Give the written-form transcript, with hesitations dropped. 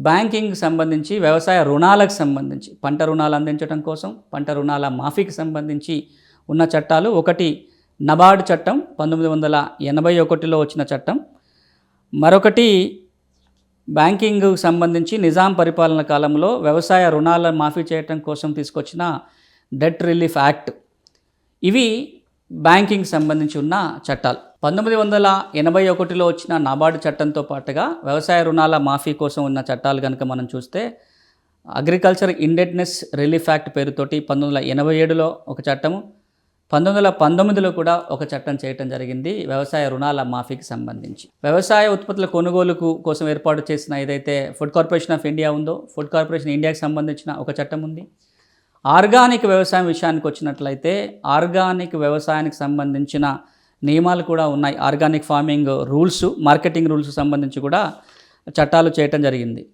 బ్యాంకింగ్కి సంబంధించి, వ్యవసాయ రుణాలకు సంబంధించి, పంట రుణాలు అందించడం కోసం, పంట రుణాల మాఫీకి సంబంధించి ఉన్న చట్టాలు. ఒకటి నబార్డ్ చట్టం 1981లో వచ్చిన చట్టం. మరొకటి బ్యాంకింగ్కు సంబంధించి నిజాం పరిపాలన కాలంలో వ్యవసాయ రుణాల మాఫీ చేయడం కోసం తీసుకొచ్చిన డెట్ రిలీఫ్ యాక్ట్. ఇవి బ్యాంకింగ్ సంబంధించి ఉన్న చట్టాలు. 1981లో వచ్చిన నబార్డ్ చట్టంతో పాటుగా వ్యవసాయ రుణాల మాఫీ కోసం ఉన్న చట్టాలు కనుక మనం చూస్తే అగ్రికల్చర్ ఇండెట్నెస్ రిలీఫ్ యాక్ట్ పేరుతోటి 1987లో ఒక చట్టము, 1919లో కూడా ఒక చట్టం చేయటం జరిగింది వ్యవసాయ రుణాల మాఫీకి సంబంధించి. వ్యవసాయ ఉత్పత్తుల కొనుగోలుకు కోసం ఏర్పాటు చేసిన ఏదైతే ఫుడ్ కార్పొరేషన్ ఆఫ్ ఇండియా ఉందో, ఫుడ్ కార్పొరేషన్ ఇండియాకి సంబంధించిన ఒక చట్టం ఉంది. ఆర్గానిక్ వ్యవసాయం విషయానికి వచ్చినట్లయితే ఆర్గానిక్ వ్యవసాయానికి సంబంధించిన నియమాలు కూడా ఉన్నాయి. Organic farming rules, marketing rules సంబంధించి కూడా చట్టాలు చేయటం జరిగింది.